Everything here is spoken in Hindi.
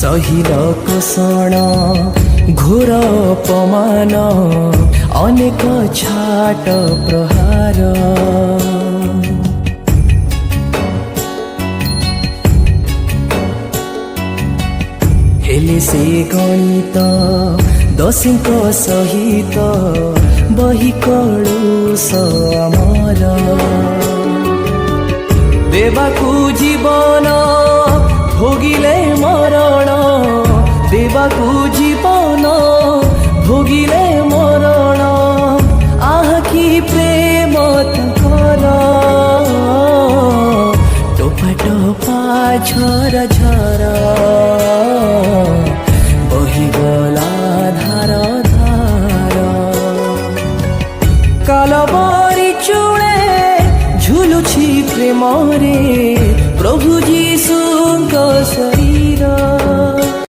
सहिल कोषण घोर अपमान अनेक छाट प्रहार हेले से गणित दोषीक सहित बही कलुष अमर देवाकू जीवन भोगिले मरण देवाकू